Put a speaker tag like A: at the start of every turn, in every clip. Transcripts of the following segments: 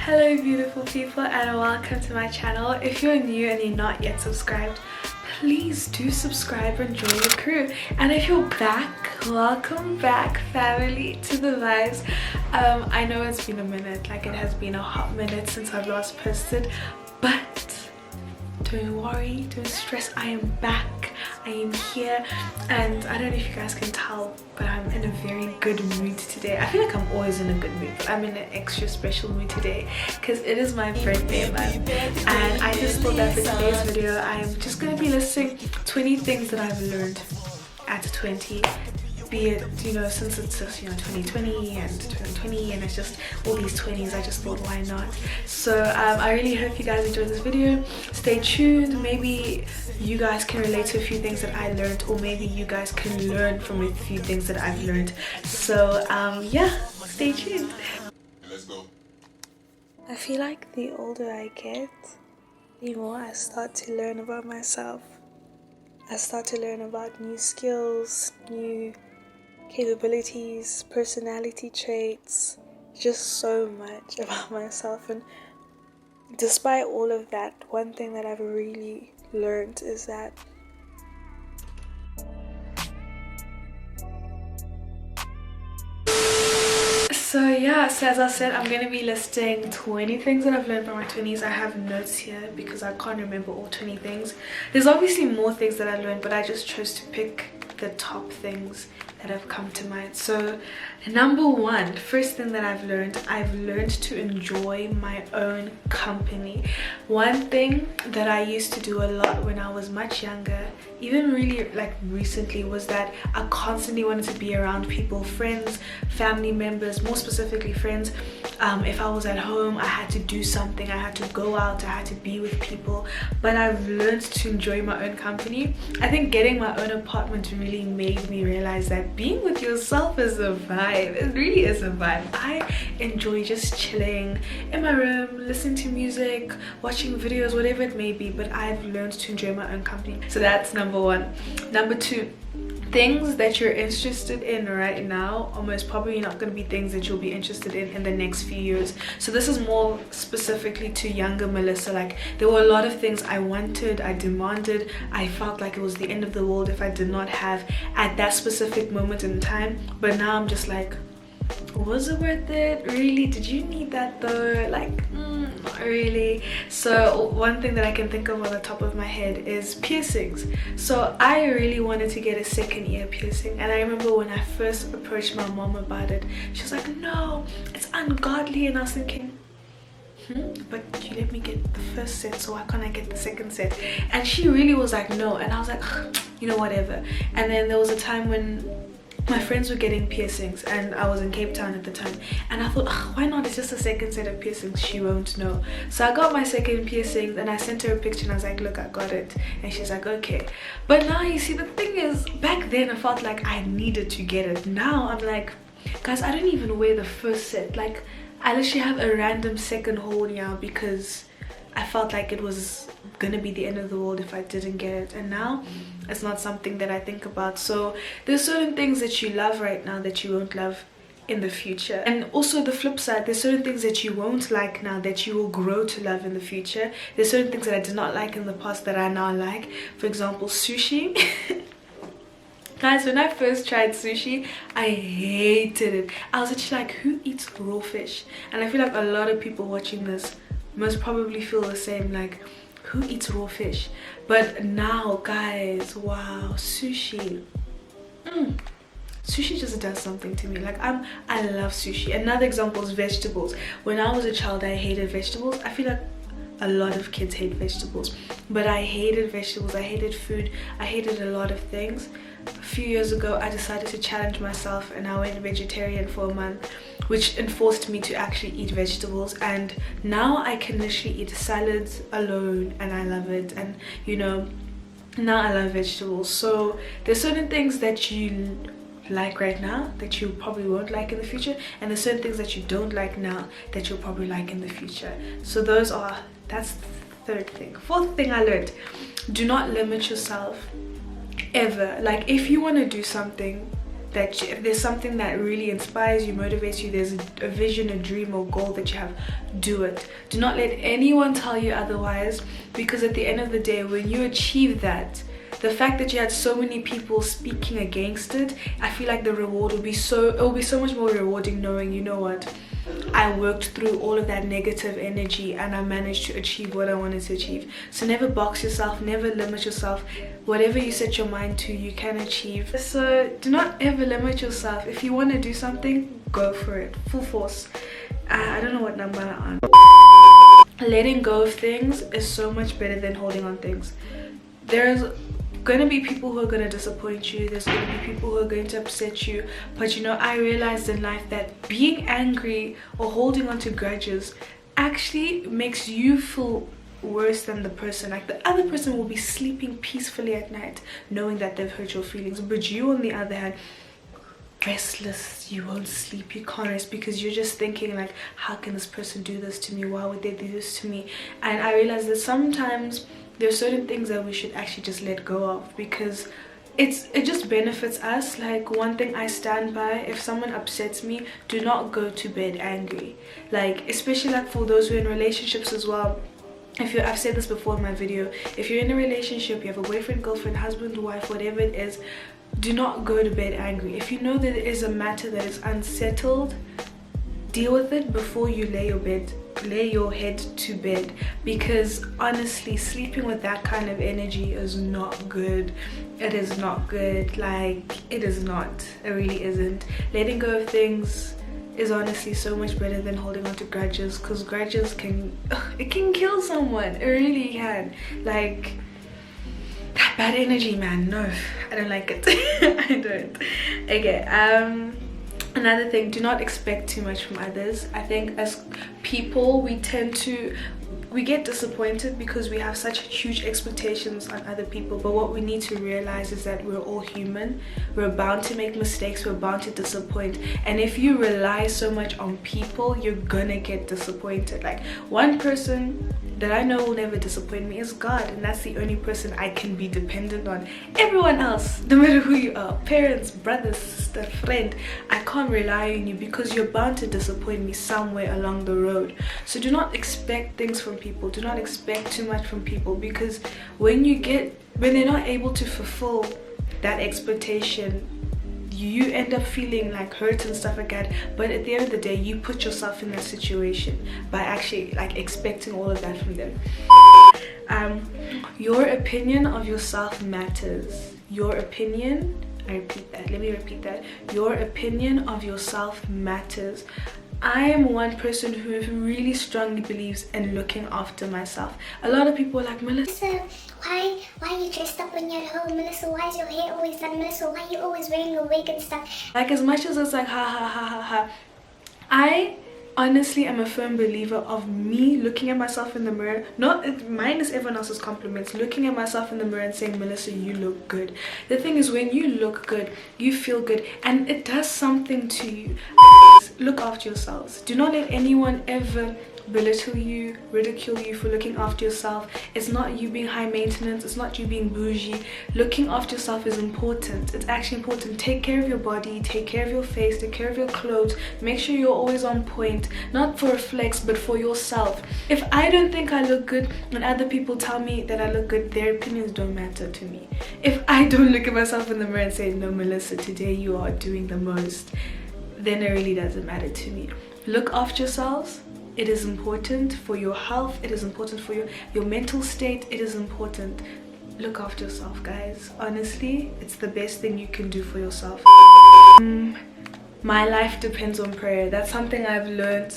A: Hello beautiful people and welcome to my channel. If you're new and you're not yet subscribed, please do subscribe and join the crew. And if you're back, welcome back family to the vibes. I know it's been a minute, like it has been a hot minute since I've last posted, but don't worry, don't stress, I am back, I am here. And I don't know if you guys can tell, but I'm in a very good mood today. I feel like I'm always in a good mood, but I'm in an extra special mood today because it is my birthday month. And I just thought that for today's video I'm just going to be listing 20 things that I've learned at 20, be it, you know, since it's just, you know, 2020 and 2020 and it's just all these 20s, I just thought why not. So I really hope you guys enjoyed this video. Stay tuned, maybe you guys can relate to a few things that I learned, or maybe you guys can learn from a few things that I've learned. So yeah, stay tuned.
B: Let's go.
A: I feel like the older I get, the more I start to learn about myself. I start to learn about new skills, new capabilities, personality traits, just so much about myself. And despite all of that, one thing that I've really learned is that so as I said, I'm going to be listing 20 things that I've learned from my 20s. I have notes here because I can't remember all 20 things. There's obviously more things that I learned, but I just chose to pick the top things that have come to mind. So number one, first thing that I've learned to enjoy my own company. One thing that I used to do a lot when I was much younger, even really like recently, was that I constantly wanted to be around people, friends, family members, more specifically friends. If I was at home, I had to do something, I had to go out, I had to be with people. But I've learned to enjoy my own company. I think getting my own apartment really made me realize that being with yourself is a vibe. It really is a vibe. I enjoy just chilling in my room, listening to music, watching videos, whatever it may be, but I've learned to enjoy my own company. So that's number one. Number two, things that you're interested in right now are most probably not going to be things that you'll be interested in the next few years. So this is more specifically to younger Melissa. Like, there were a lot of things I wanted, I demanded, I felt like it was the end of the world if I did not have at that specific moment in time. But now I'm just like, was it worth it? Really? Did you need that though? Like, not really. So one thing that I can think of on the top of my head is piercings. So I really wanted to get a second ear piercing, and I remember when I first approached my mom about it, she was like, no, it's ungodly. And I was thinking, but you let me get the first set, so why can't I get the second set? And she really was like, no. And I was like, you know, whatever. And then there was a time when my friends were getting piercings and I was in Cape Town at the time, and I thought, why not? It's just a second set of piercings, she won't know. So I got my second piercing and I sent her a picture and I was like, look, I got it. And she's like, okay. But now you see, the thing is, back then I felt like I needed to get it. Now I'm like, guys, I don't even wear the first set. Like, I literally have a random second hole now because I felt like it was gonna be the end of the world if I didn't get it. And now it's not something that I think about. So there's certain things that you love right now that you won't love in the future. And also the flip side, there's certain things that you won't like now that you will grow to love in the future. There's certain things that I did not like in the past that I now like. For example, sushi. Guys, when I first tried sushi, I hated it. I was actually like, who eats raw fish? And I feel like a lot of people watching this most probably feel the same, like, who eats raw fish? But now, guys, wow, sushi. Sushi just does something to me. Like, I love sushi. Another example is vegetables. When I was a child, I hated vegetables. I feel like a lot of kids hate vegetables, but I hated vegetables. I hated food. I hated a lot of things. A few years ago, I decided to challenge myself and I went vegetarian for a month, which enforced me to actually eat vegetables. And now I can literally eat salads alone and I love it. And you know, now I love vegetables. So there's certain things that you like right now that you probably won't like in the future, and there's certain things that you don't like now that you'll probably like in the future. So that's the third thing. Fourth thing I learned, do not limit yourself ever. Like, if you want to do something, that if there's something that really inspires you, motivates you, there's a vision, a dream or goal that you have, do it. Do not let anyone tell you otherwise, because at the end of the day, when you achieve that, the fact that you had so many people speaking against it, I feel like the reward will be so much more rewarding, knowing, you know what, I worked through all of that negative energy and I managed to achieve what I wanted to achieve. So never box yourself, never limit yourself. Whatever you set your mind to, you can achieve. So do not ever limit yourself. If you want to do something, go for it, full force. I don't know what number I'm on. Letting go of things is so much better than holding on things. There's going to be people who are going to disappoint you, there's going to be people who are going to upset you, but you know, I realized in life that being angry or holding on to grudges actually makes you feel worse than the person. Like, the other person will be sleeping peacefully at night knowing that they've hurt your feelings, but you on the other hand, restless, you won't sleep, you can't rest, because you're just thinking like, how can this person do this to me, why would they do this to me? And I realized that sometimes there are certain things that we should actually just let go of, because it just benefits us. Like, one thing I stand by, if someone upsets me, do not go to bed angry. Like, especially like for those who are in relationships as well. I've said this before in my video, if you're in a relationship, you have a boyfriend, girlfriend, husband, wife, whatever it is, do not go to bed angry. If you know that there is a matter that is unsettled, deal with it before you lay your head to bed, because honestly, sleeping with that kind of energy is not good. It is not good. Like, it is not. It really isn't. Letting go of things is honestly so much better than holding on to grudges, because grudges can kill someone. It really can. Like, that bad energy, man. No, I don't like it. I don't. Okay, another thing, do not expect too much from others. I think as people, we get disappointed because we have such huge expectations on other people, but what we need to realize is that we're all human. We're bound to make mistakes, we're bound to disappoint, and if you rely so much on people, you're gonna get disappointed. Like, one person that I know will never disappoint me is God, and that's the only person I can be dependent on. Everyone else, no matter who you are, parents, brothers, sister, friend, I can't rely on you, because you're bound to disappoint me somewhere along the road. So do not expect things from people, do not expect too much from people, because when they're not able to fulfill that expectation, you end up feeling like hurt and stuff like that. But at the end of the day, you put yourself in that situation by actually like expecting all of that from them. Your opinion of yourself matters. Your opinion, I repeat that, let me repeat that. Your opinion of yourself matters. I am one person who really strongly believes in looking after myself. A lot of people are like, Melissa,
B: why are you dressed up when you're at home? Melissa, why is your hair always done? Melissa, why are you always wearing a wig and stuff?
A: Like, as much as it's like ha ha ha ha ha, I honestly am a firm believer of me looking at myself in the mirror, not mine is everyone else's compliments, looking at myself in the mirror and saying, Melissa, you look good. The thing is, when you look good, you feel good, and it does something to you. Look after yourselves. Do not let anyone ever belittle you, ridicule you for looking after yourself. It's not you being high maintenance, it's not you being bougie. Looking after yourself is important. It's actually important. Take care of your body, take care of your face, take care of your clothes. Make sure you're always on point, not for a flex but for yourself. If I don't think I look good and other people tell me that I look good, their opinions don't matter to me. If I don't look at myself in the mirror and say, no, Melissa, today you are doing the most, then it really doesn't matter to me. Look after yourselves. It is important for your health, it is important for your mental state, it is important. Look after yourself, guys. Honestly, it's the best thing you can do for yourself. My life depends on prayer. That's something I've learned.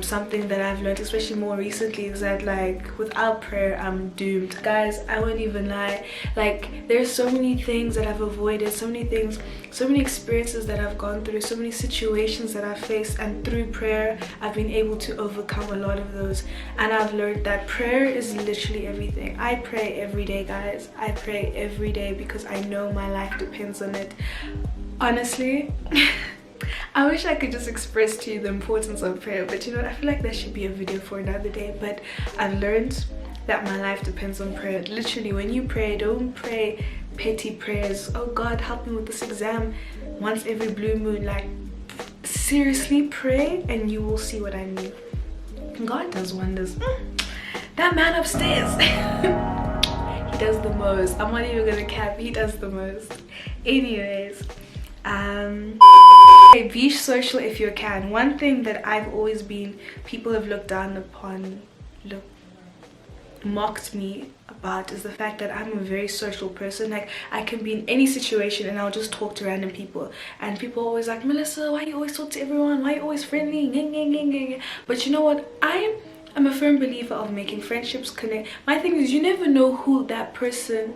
A: Something that I've learned, especially more recently, is that like without prayer, I'm doomed. Guys, I won't even lie. Like, there's so many things that I've avoided, so many things, so many experiences that I've gone through, so many situations that I've faced, and through prayer, I've been able to overcome a lot of those. And I've learned that prayer is literally everything. I pray every day, guys. I pray every day because I know my life depends on it. Honestly. I wish I could just express to you the importance of prayer, but you know, I feel like that should be a video for another day. But I've learned that my life depends on prayer. Literally, when you pray, don't pray petty prayers. Oh God, help me with this exam. once every blue moon. Like, seriously, pray and you will see what I mean. God does wonders. That man upstairs, he does the most. I'm not even gonna cap, he does the most. Anyways, be social if you can. One thing that I've always been, people have looked down upon, mocked me about, is the fact that I'm a very social person. Like, I can be in any situation and I'll just talk to random people, and people are always like, Melissa, why you always talk to everyone, why you always friendly? But you know what, I'm a firm believer of making friendships connect. My thing is, you never know who that person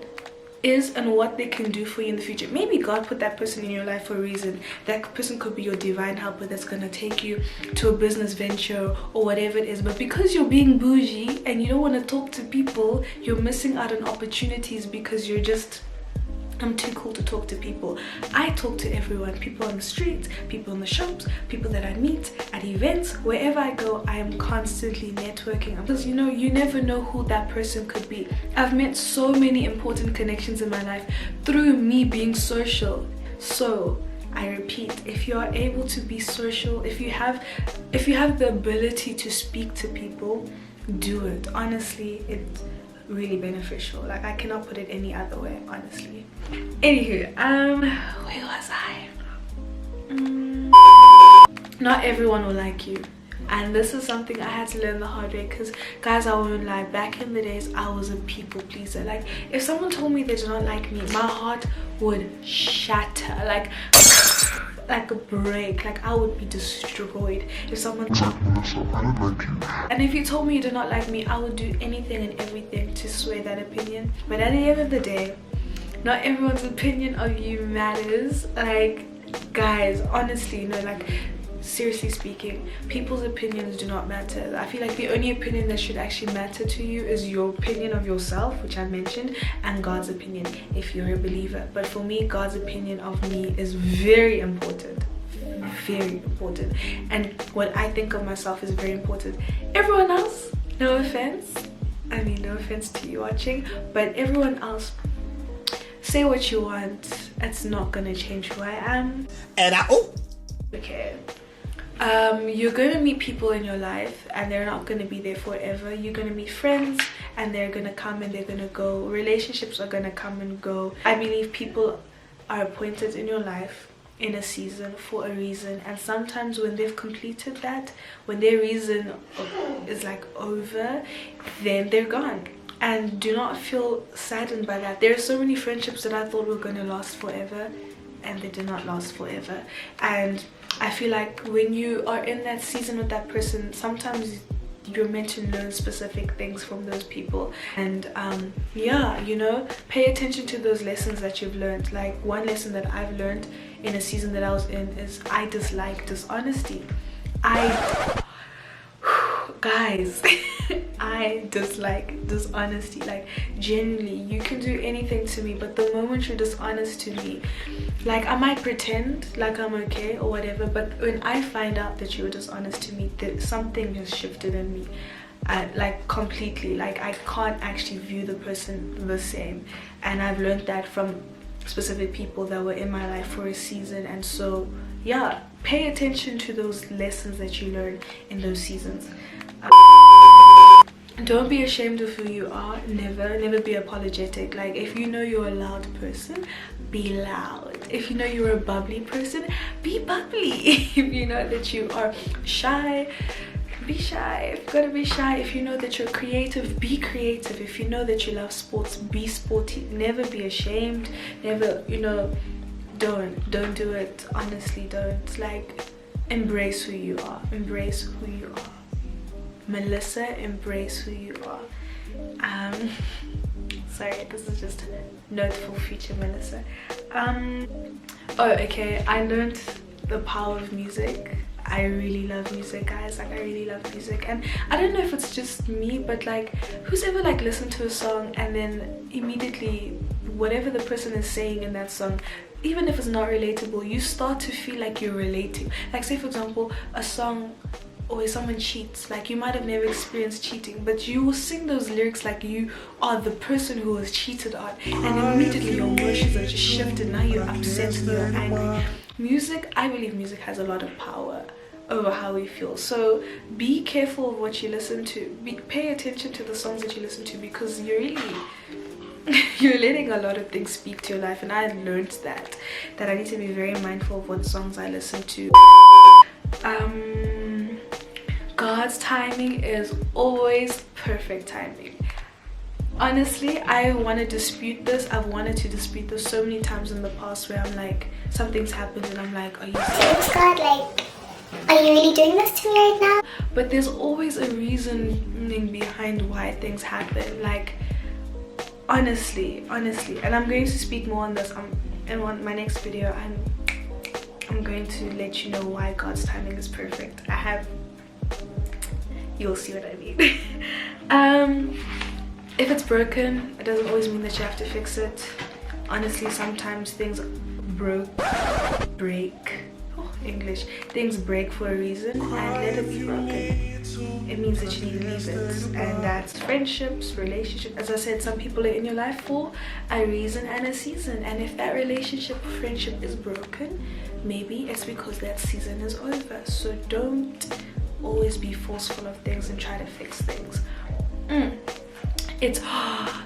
A: is and what they can do for you in the future. Maybe God put that person in your life for a reason. That person could be your divine helper that's gonna take you to a business venture or whatever it is. But because you're being bougie and you don't want to talk to people, you're missing out on opportunities because you're just, I'm too cool to talk to people. I talk to everyone, people on the streets, people in the shops, people that I meet at events. Wherever I go, I am constantly networking, because you know, you never know who that person could be. I've met so many important connections in my life through me being social. So I repeat, if you are able to be social, if you have the ability to speak to people, do it. Honestly, it's really beneficial. Like, I cannot put it any other way, honestly. Anywho, where was I? Not everyone will like you, and this is something I had to learn the hard way, because guys, I won't lie, back in the days I was a people pleaser. Like, if someone told me they do not like me, my heart would shatter, like a break. Like, I would be destroyed if someone told me, I don't like you. And if you told me you do not like me, I would do anything and everything to sway that opinion. But at the end of the day, not everyone's opinion of you matters. Like, guys, honestly, you know, like, seriously speaking, people's opinions do not matter. I feel like the only opinion that should actually matter to you is your opinion of yourself, which I mentioned, and God's opinion if you're a believer. But for me, God's opinion of me is very important. Very important. And what I think of myself is very important. Everyone else, no offense, I mean, no offense to you watching, but everyone else, say what you want, it's not gonna change who I am. And okay, you're gonna meet people in your life and they're not gonna be there forever. You're gonna meet friends and they're gonna come and they're gonna go. Relationships are gonna come and go. I believe people are appointed in your life in a season for a reason, and sometimes when they've completed that, when their reason is like over, then they're gone. And do not feel saddened by that. There are so many friendships that I thought were going to last forever, and they did not last forever. And I feel like when you are in that season with that person, sometimes you're meant to learn specific things from those people. And yeah, you know, pay attention to those lessons that you've learned. Like, one lesson that I've learned in a season that I was in is I dislike dishonesty. Guys, I dislike dishonesty. Like, genuinely, you can do anything to me, but the moment you're dishonest to me, like, I might pretend like I'm okay or whatever, but when I find out that you were dishonest to me, that something has shifted in me, like, completely. Like, I can't actually view the person the same. And I've learned that from specific people that were in my life for a season. And so yeah, pay attention to those lessons that you learn in those seasons. Don't be ashamed of who you are. Never be apologetic. Like, if you know you're a loud person, be loud. If you know you're a bubbly person, be bubbly. If you know that you are shy, be shy. If you're gonna be shy, if you know that you're creative, be creative. If you know that you love sports, be sporty. Never be ashamed. Never, you know, don't do it. Honestly, don't. Like, embrace who you are. Embrace who you are. Melissa, embrace who you are. Sorry, this is just a note for future Melissa. Oh, okay, I learned the power of music. I really love music, guys. Like, I really love music. And I don't know if it's just me, but like, who's ever like listened to a song and then immediately whatever the person is saying in that song, even if it's not relatable, you start to feel like you're relating. Like, say for example, a song, or if someone cheats, like, you might have never experienced cheating, but you will sing those lyrics like you are the person who was cheated on, and immediately your emotions are just shifted. Now you're upset and you're angry. music, I believe music has a lot of power over how we feel. So be careful of what you listen to. Pay attention to the songs that you listen to, because you're really you're letting a lot of things speak to your life. And I learned that I need to be very mindful of what songs I listen to. God's timing is always perfect timing. Honestly, I want to dispute this. I've wanted to dispute this so many times in the past, where I'm like, something's happened and I'm like, are you serious?
B: God, like, are you really doing this to me right now?
A: But there's always a reasoning behind why things happen. Like, honestly, and I'm going to speak more on this in my next video. I'm going to let you know why God's timing is perfect. You'll see what I mean. If it's broken, it doesn't always mean that you have to fix it. Honestly, sometimes things things break for a reason, and let it be broken. It means that you need to leave it. And that's friendships, relationships. As I said, some people are in your life for a reason and a season. And if that relationship or friendship is broken, maybe it's because that season is over. So don't always be forceful of things and try to fix things. It's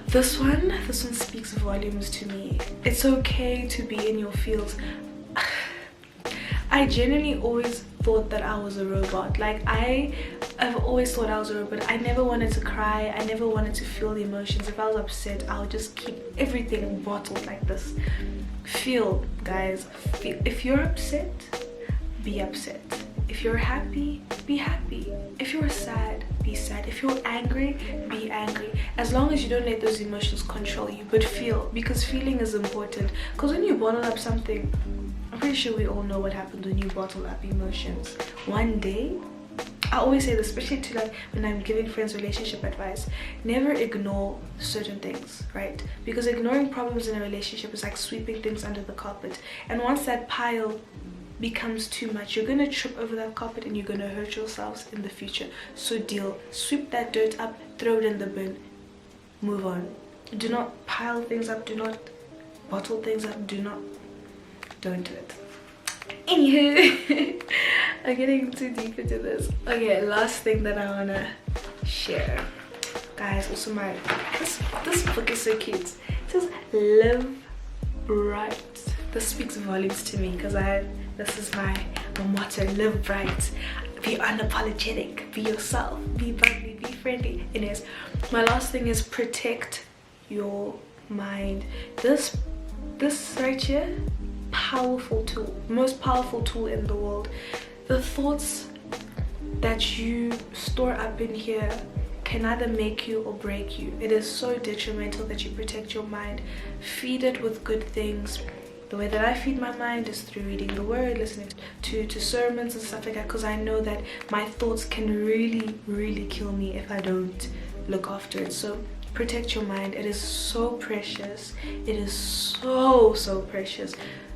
A: this one speaks volumes to me. It's okay to be in your feels. I genuinely always thought that I was a robot. Like, I've always thought I was a robot. I never wanted to cry. I never wanted to feel the emotions. If I was upset, I would just keep everything bottled like this. Feel, guys. Feel. If you're upset, be upset. If you're happy, be happy. If you're sad, be sad. If you're angry, be angry. As long as you don't let those emotions control you, but feel, because feeling is important. Because when you bottle up something, I'm pretty sure we all know what happens when you bottle up emotions. One day, I always say this, especially to like when I'm giving friends relationship advice, never ignore certain things, right? Because ignoring problems in a relationship is like sweeping things under the carpet. And once that pile becomes too much, you're gonna trip over that carpet and you're gonna hurt yourselves in the future. So sweep that dirt up, throw it in the bin, move on. Do not pile things up, do not bottle things up, don't do it. Anywho, I'm getting too deep into this. Okay, last thing that I wanna share, guys. Also, this book is so cute. It says live right. This speaks volumes to me, because this is my motto: live bright, be unapologetic, be yourself, be bubbly, be friendly. Anyways, my last thing is protect your mind. This right here, powerful tool, most powerful tool in the world. The thoughts that you store up in here can either make you or break you. It is so detrimental that you protect your mind. Feed it with good things. The way that I feed my mind is through reading the word, listening to sermons and stuff like that, because I know that my thoughts can really kill me if I don't look after it. So protect your mind. It is so precious. It is so precious.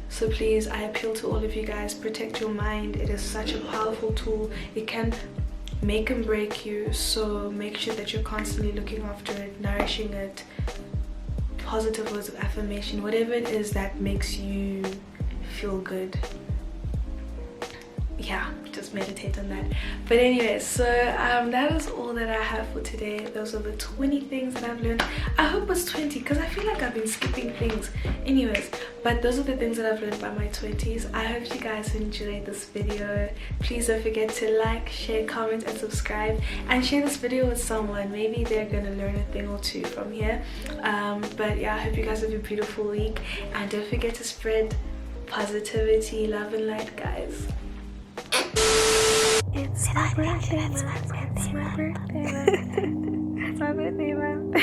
A: So please, I appeal to all of you guys, protect your mind. It is such a powerful tool. It can make and break you. So make sure that you're constantly looking after it, nourishing it. Positive words of affirmation, whatever it is that makes you feel good. Yeah, just meditate on that. But anyways, so that is all that I have for today. Those are the 20 things that I've learned. I hope it's 20, because I feel like I've been skipping things. Anyways, but those are the things that I've learned by my 20s. I hope you guys enjoyed this video. Please don't forget to like, share, comment and subscribe, and share this video with someone. Maybe they're gonna learn a thing or two from here. But yeah, I hope you guys have a beautiful week, and don't forget to spread positivity, love and light, guys. It's my birthday month. It's my birthday month. It's my birthday month.